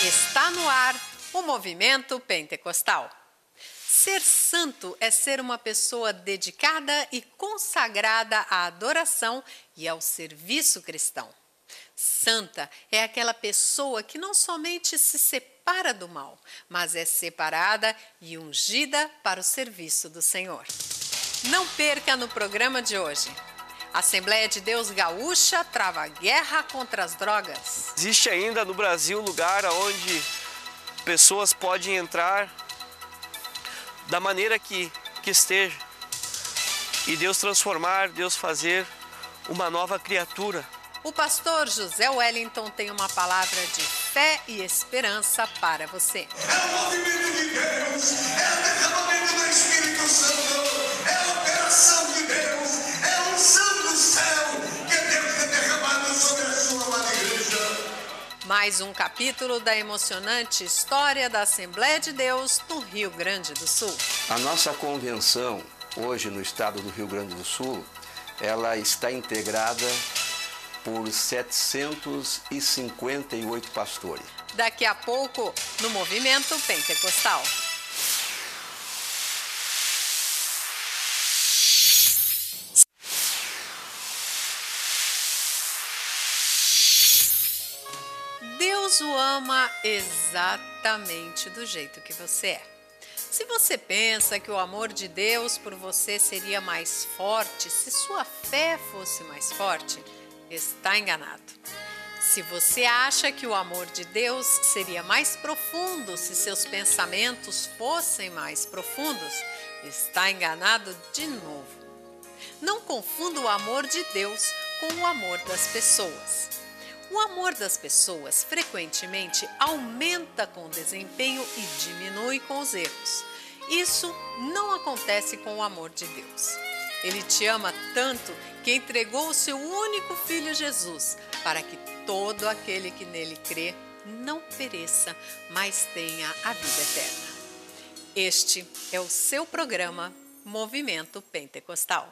Está no ar o Movimento Pentecostal. Ser santo é ser uma pessoa dedicada e consagrada à adoração e ao serviço cristão. Santa é aquela pessoa que não somente se separa do mal, mas é separada e ungida para o serviço do Senhor. Não perca no programa de hoje. A Assembleia de Deus Gaúcha trava guerra contra as drogas. Existe ainda no Brasil um lugar onde pessoas podem entrar da maneira que esteja e Deus transformar, Deus fazer uma nova criatura. O pastor José Wellington tem uma palavra de fé e esperança para você. É o movimento de Deus, é o derramamento do Espírito Santo, é a operação de Deus, é a unção do céu que Deus tem derramado sobre a sua amada igreja. Mais um capítulo da emocionante história da Assembleia de Deus no Rio Grande do Sul. A nossa convenção, hoje no estado do Rio Grande do Sul, ela está integrada por 758 pastores. Daqui a pouco, no Movimento Pentecostal. Deus o ama exatamente do jeito que você é. Se você pensa que o amor de Deus por você seria mais forte se sua fé fosse mais forte, está enganado. Se você acha que o amor de Deus seria mais profundo se seus pensamentos fossem mais profundos, está enganado de novo. Não confunda o amor de Deus com o amor das pessoas. O amor das pessoas frequentemente aumenta com o desempenho e diminui com os erros. Isso não acontece com o amor de Deus. Ele te ama tanto que entregou o seu único Filho Jesus, para que todo aquele que nele crê não pereça, mas tenha a vida eterna. Este é o seu programa Movimento Pentecostal.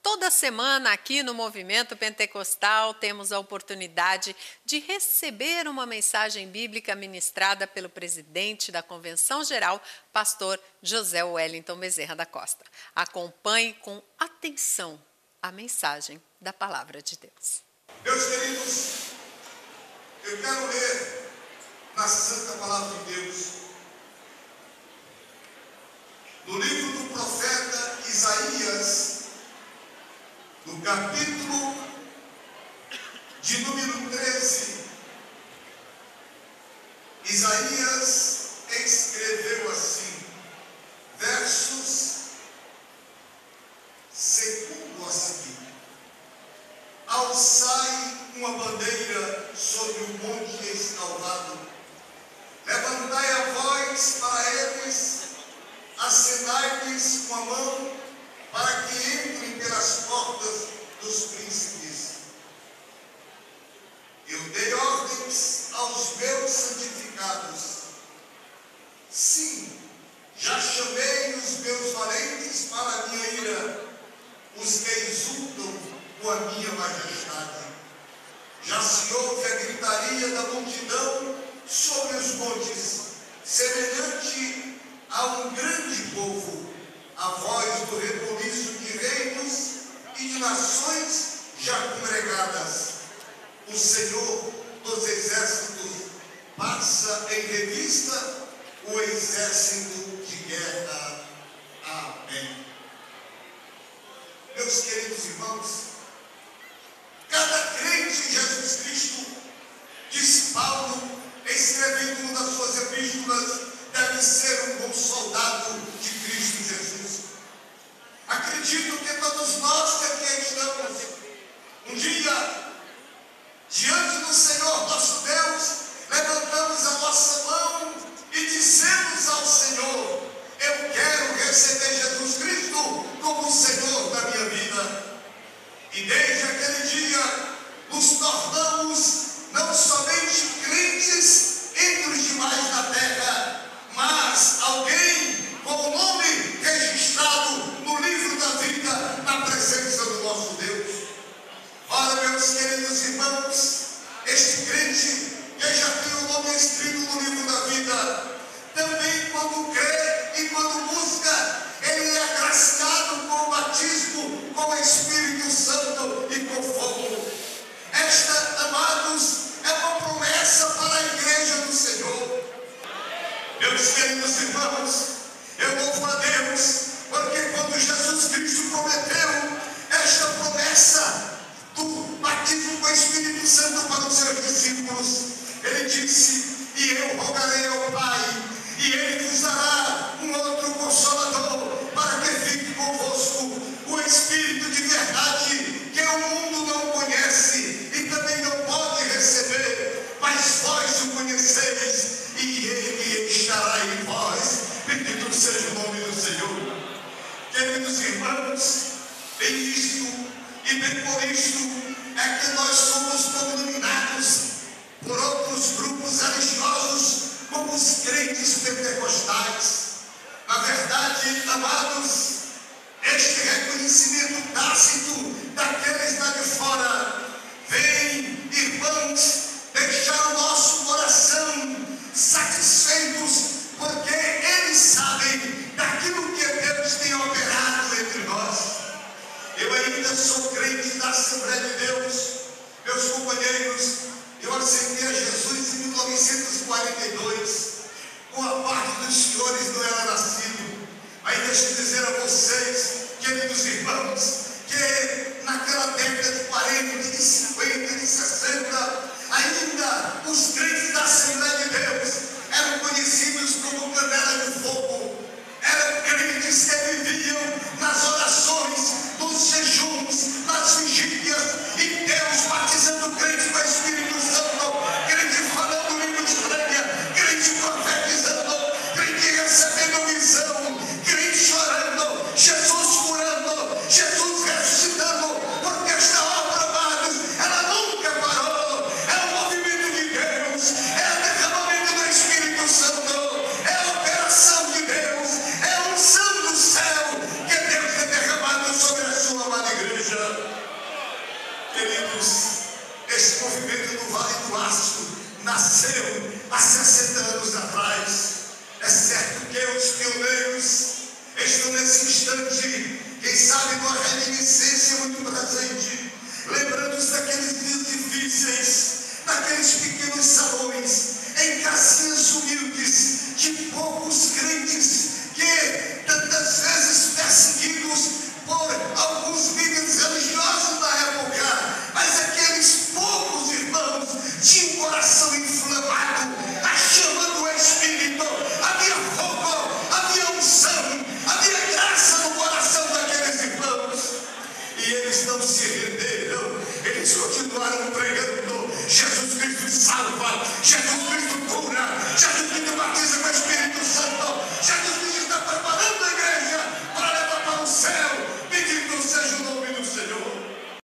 Toda semana aqui no Movimento Pentecostal temos a oportunidade de receber uma mensagem bíblica ministrada pelo presidente da Convenção Geral, pastor José Wellington Bezerra da Costa. Acompanhe com atenção a mensagem da Palavra de Deus. Meus queridos, eu quero ler na Santa Palavra de Deus, no livro do profeta Isaías, no capítulo de número 13, Isaías escreveu assim, versos segundo a seguir: alçai uma bandeira sobre o monte escalvado, levantai a voz para eles, acenai-lhes com a mão, para que entrem pelas portas dos príncipes. Eu dei ordens aos meus santificados. Sim, já chamei os meus valentes para a minha ira, os que exultam com a minha majestade. Já se ouve a gritaria da multidão sobre os montes, semelhante a um grande povo, a voz do reboliço de reinos e de nações já congregadas. O Senhor dos exércitos passa em revista o exército de guerra. Amém. Meus queridos irmãos, cada crente em Jesus Cristo, diz Paulo, escrevendo uma das suas epístolas, deve ser um bom soldado de Cristo Jesus. Acredito que todos nós que aqui estamos, um dia, diante do Senhor nosso Deus, levantamos a nossa mão e dissemos ao Senhor: eu quero receber Jesus Cristo como o Senhor da minha vida. E desde aquele dia, nos tornamos não somente crentes entre os demais da terra, mas alguém com o nome registrado no livro da vida, na presença do nosso Deus. você já tem o nome escrito no livro da vida. Também quando crê e quando busca, ele é agraciado com o batismo, com o Espírito Santo e com fogo. Esta, amados, é uma promessa para a igreja do Senhor. Meus queridos irmãos, eu louvo a Deus, porque quando Jesus Cristo prometeu esta promessa do batismo com o Espírito Santo para os seus discípulos, ele disse: e eu rogarei ao Pai, e ele vos dará um outro Consolador, para que fique convosco o Espírito de verdade, que o mundo não conhece e também não pode receber, mas vós o conheceis, e ele estará em vós. Bendito seja o nome do Senhor. Queridos irmãos, bem isto e bem por isto é que nós somos denominados por outros grupos religiosos como os crentes pentecostais. Na verdade, amados, este reconhecimento tácito daqueles lá de fora vem, irmãos, deixar o nosso coração satisfeitos, porque eles sabem daquilo que Deus tem operado entre nós. Eu ainda sou crente da Assembleia de Deus. Meus companheiros, eu aceitei a Jesus em 1942. Boa parte dos senhores não era nascido. Aí deixa eu dizer a vocês, queridos irmãos, que naquela década de 40, de 50, de 60, ainda os crentes da Assembleia de Deus eram conhecidos como canela de fogo. Eram crentes que viviam nas orações, nos jejuns, nas vigílias, e Deus batizando crentes com o Espírito Santo, crente falando língua estranha, crente profetizando, crente recebendo visão, crente chorando, Jesus curando, Jesus ressuscitando, porque esta obra, amados, ela nunca parou. É o movimento de Deus, é o derramamento do Espírito Santo, é a operação de Deus, é a unção do céu que Deus tem derramado sobre a sua amada igreja. Queridos, esse movimento do Vale do Aço nasceu há 60 anos atrás. É certo que os pioneiros estão nesse instante, quem sabe, numa reminiscência muito presente, lembrando-se daqueles dias difíceis, daqueles pequenos salões, em casinhas humildes, de poucos crentes, que tantas vezes perseguidos por alguns líderes religiosos na época, mas aqueles poucos irmãos tinham um coração inflamado, a chama do Espírito, havia fogo, havia unção, havia graça no coração daqueles irmãos, e eles não se renderam, eles continuaram pregando: Jesus Cristo salva, Jesus Cristo cura, Jesus Cristo